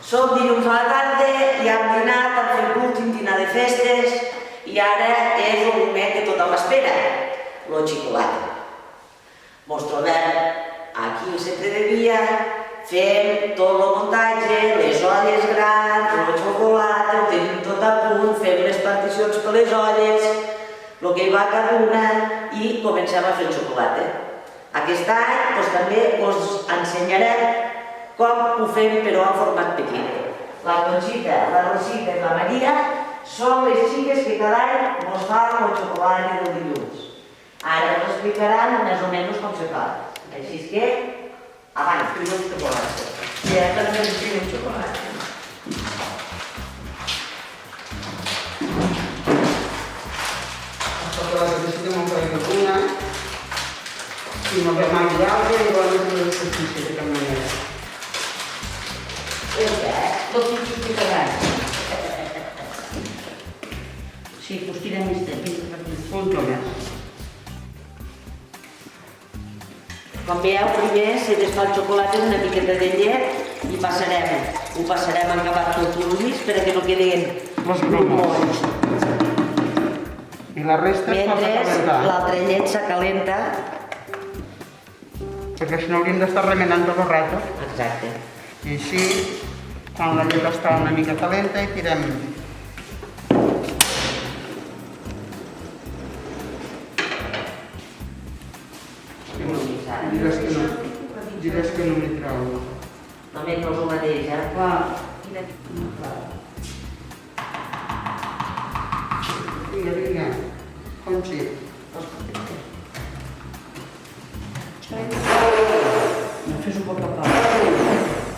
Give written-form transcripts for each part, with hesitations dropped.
Som dilluns a la tarda, ja hem dinat, hem fet l'últim dinar de festes i ara és el moment que tothom espera, el xocolata. Mos trobem aquí al centre de dia, fem tot el muntatge, les olles grans, el xocolata, ho tenim tot a punt, fem les particions per les olles, el que hi va cada una i comencem a fer el xocolata. Aquest any també us ensenyarem com ho fem però en format petit. La Conxita, la Rosita i la Maria són les xiques que cada any ens fan el xocolata del dilluns. Ara us explicaran més o menys com se fa. Així que, abans, primer el xocolata. Ja també ens primer el xocolata. El xocolata necessitem un parell de cuina i no fem mai d'altre i igual no és l'exercici de cap manera. Tot el que explicaran. Sí, pues tira més temps. Un més. Com veieu, primer se desfà el xocolata amb una miqueta de llet i ho passarem en acabat tot l'ulis perquè no quedin els grumolls. I la resta es posa a Mentre calentar. l'altra llet s'acalenta. Perquè si no hauríem d'estar remenant tot el rato. Exacte. I així, quan la llet està una mica calenta, hi tirem. Diràs que no m'hi trobo. Només no és el mateix, eh? Clar. Vinga. Conxi. No fes un poc a poc.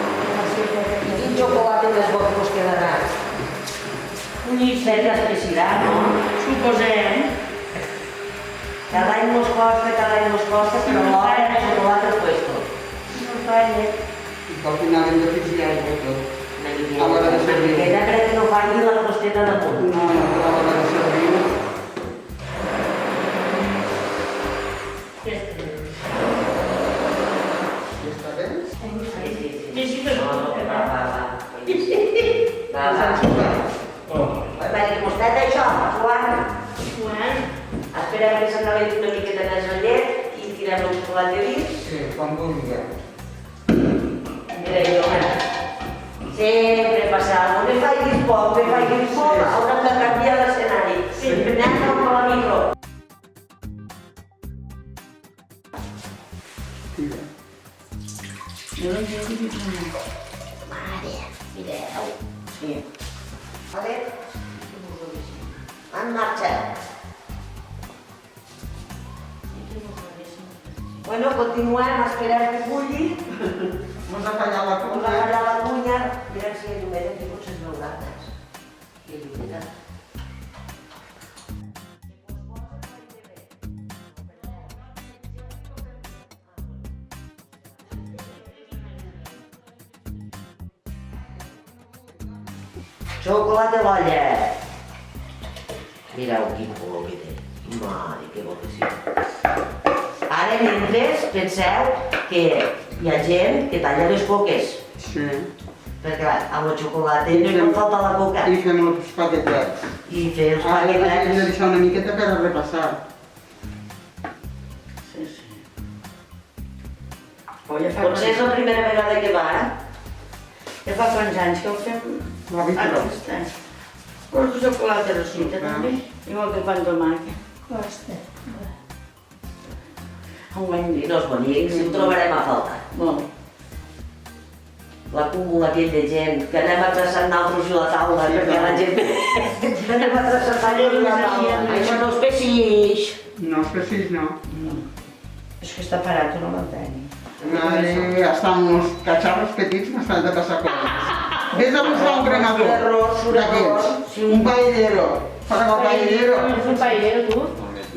Quin xocolata més bo que us quedarà? Un llistet d'especiarà, no? Suposem. Cada any mos costa, però l'hora de xocolata al puesto. No falla. I que al final hem de fixar aigua tot. Una A l'hora de servir. miqueta perquè no falli la crosteta damunt. No, a l'hora de servir. Ja està bé? Sí, però no. Va dir, mostrat això, Joan. Joan, Esperem que s'acabi una miqueta més la llet i tirem el xocolata dins. Sí, quan vulgui. Mira, Joan, sempre passa alguna cosa. Me facis poc, haurem de canviar l'escenari. Sempre anem amb la micro. Tira. jo no sé si no. Mare, mireu. Sí. Vale? En marxa. Bueno, continuem, esperem que bulli. Mos ha fallat la Us cuina. agarrar la cunya. Mireu si hi ha llumera, que potser es veurà més. Que llumera. Xocolata a l'olla. Mireu quin color que té. Mare, que bo que sí. Ara, mentre, penseu que hi ha gent que talla les coques. Sí. Perquè, clar, amb el xocolata no hi pot faltar la coca. I fem els paquetets. I fer els Ara hem de paquetets. deixar una miqueta per a repassar. Sí. Oh, ja fa Potser és la primera vegada que va, eh? Ja fa quants anys que ho fem? La Víctor. Aquest any. Vols de xocolata rosita també? Igual que pan tomàquet. Costa. Enguany I no és bonic, si ho trobarem a faltar. molt. L'acúmul aquell de gent, que anem a traçar nosaltres i la taula, Sí, perquè la gent... anem a traçar nosaltres i la taula. Això no es peixix. No, és que sí, no. És que està parat, no l'entén. Ahí estan uns cacharros petits que estan de passar coses. Ves a buscar un cremador Surerrós, d'aquests, un paellero, Farem el paellero. És un paellero, tu?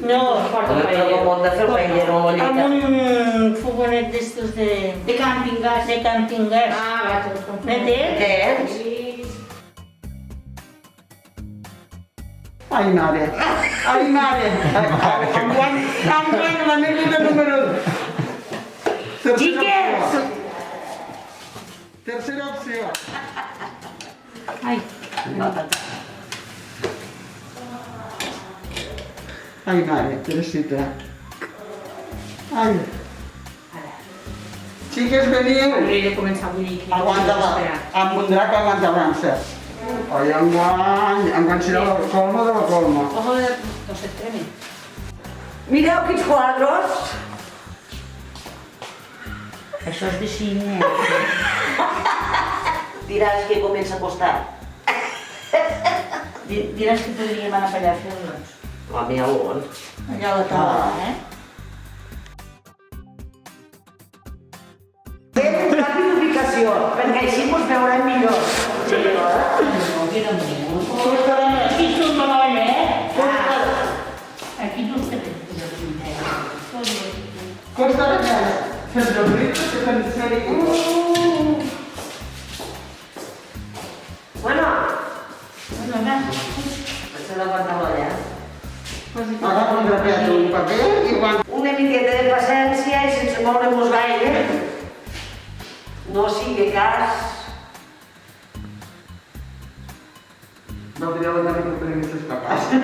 No, Porta un Però paellero. com hem de fer el paellero amb amb l'ollita? un fogonet d'estos De camping gas. de camping gas. Ah, va, tot com... M'entens? Entens? Ai, mare. Ai, mare. Enguany la meva número 1. Xiques! Tercera opció. Ai, Ai, mare, Teresita. Ai. Xiques, veniu. hauria de començar a bullir aquí. Aguanta, amb un drac aguanta avança. Oi, enguany serà la colma de la colma. Ojo, no se tremen. Mireu quins quadros! Això és de cine. Diràs que comença a costar. Diràs que podríem anar per allà a fer doncs. Home, a on? Allà a la taula, Fem un canvi d'ubicació, perquè així ens veurem millor. Aquí surt la noia, Aquí tu estàs. Costa de casa. Fes el ritu que te'n sèrie. Bueno, Bueno, va. se la pantalolla. Agafa un drapet, un paper i aguanta. Una miqueta de paciència i sense moure-nos gaire. No sigui cas. No direu la que tenim aquestes capaces.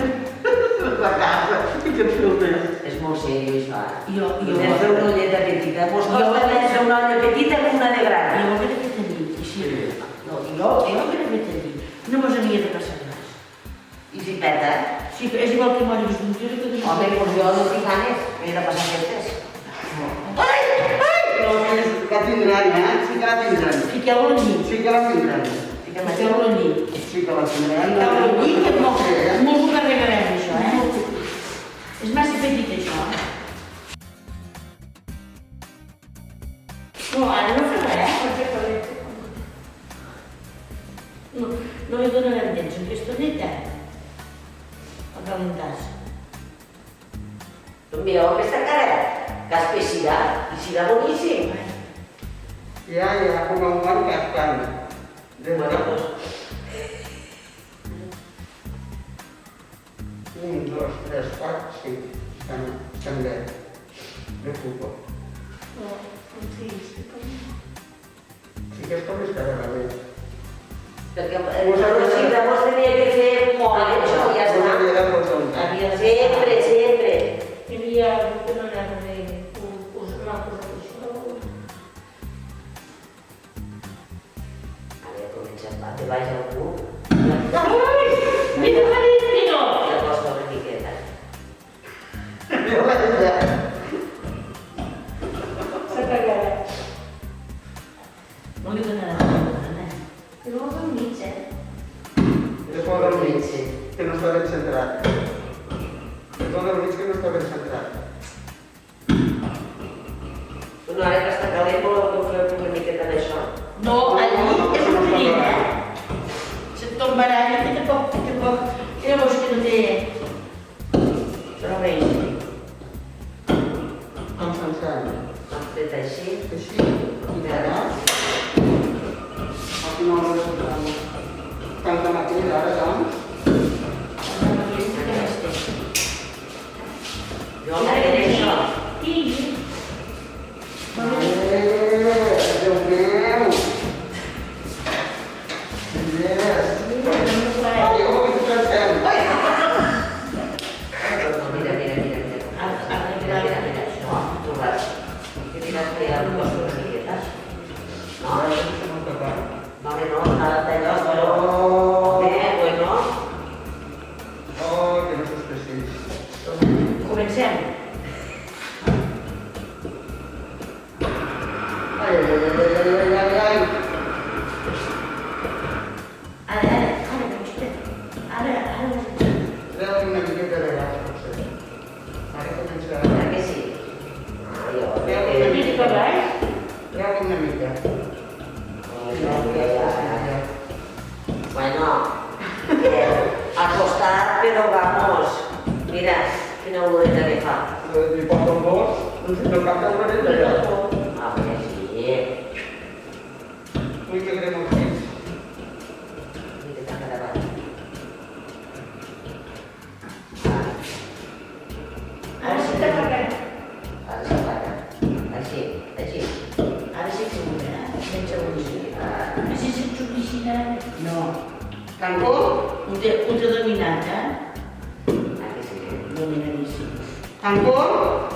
La casa, i que et filtres. És molt seriós, això. Jo Podem fer una olleta petita. Mos costa més fer una olla petita que una de gran. ho hauria fet a dir, així. No, jo ho hauria fet a dir. No mos havia de passar res. I si peta, Sí, és igual que moris d'un tio que d'un home, doncs jo no tinc ganes. M'he de passar aquestes. No, la tindran, Sí que la tindran. Fiqueu-lo al llit. Sí que la tindran. Fiqueu-lo al llit. Sí que la tindran. Fiqueu-lo al llit, que molt Sí, ho carregarem, això, És massa petit, això. No, ara no fem res, No li donarem temps, en aquesta neta. A calentar-se. Doncs mireu aquesta cara, que espessirà i serà boníssim. Ja, com un bon cascant. Bueno, doncs, 1, 2, 3, 4, 5. Estan bé. De futbol. Sí que és com es quedarà bé. perquè el Rosita vos tenia que fer molt, això ja Una està. vida de rotonda. Sempre, sempre. Hi havia algú que no anava bé, una cosa d'això. A veure, comencem, va, te vaig al club. Mira, Valentino! Ja costa una miqueta. S'ha cagat. No li donarem Que no ho mig, És bo del mig, que no està ben centrat. És bo del mig que no està ben centrat. Una hora que està calent, voleu que fem una miqueta d'això. No, al llit és un perill, Se't tombarà, que tampoc, llavors que no té... Però bé, Amb sencera. Hem fet així. Així, i d'ara. Aquí no ho resultat. Canta matí, ara, doncs. Jo m'agrada això. Déu meu! Yes! Adéu, que cansem! Mira, mira, mira, mira. Mira, mira, mira. No, tu vas. Que diràs que hi ha dues miquetes. No, no, no, nada d'allò, però... Bueno. Oh, que no s'expressís. comencem. Ai, ai, ai, ai, ai, ai, ai. Ara, Conxita. Ara. Treu una miqueta de gas, potser. Ara començarà. Clar que sí. Jo, Treu una mica. Bueno, ha costat, però Quina oloreta li fa? Li posa el dos, no sé, no cap d'oloreta ja. Ah, bé, sí. Ui, que greu els dits. Mira, t'ha quedat. Ara sí que paguem. Ara s'apaga. Així, així. Ara sí que ho veurà, sense oficina. Així sense oficina. No. Tanco? Un de dominant, Aquí sí. Dominadíssim. Tanco?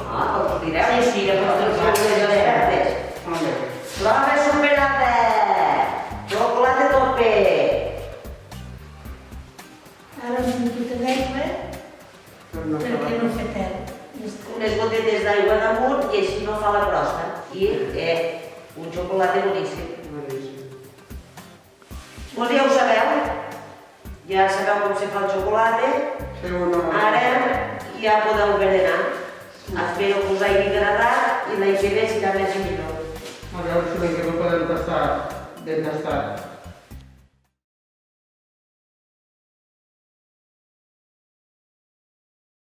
Ah, ho direu? Sí, sí, llavors Els els de verdes. Molt bé. Prova superada! Xocolata tope! Ara una miqueta d'aigua, perquè no fa pèl. Unes gotetes d'aigua damunt i així no fa la crosta. I un xocolata boníssim. Boníssim. Doncs ja ho sabeu. Ja sabeu com se fa el xocolata. Feu una... Ara ja podeu berenar. Espero que us hagi agradat i l'any que ve serà més i millor. A veure si l'any que no podem tastar ben tastat.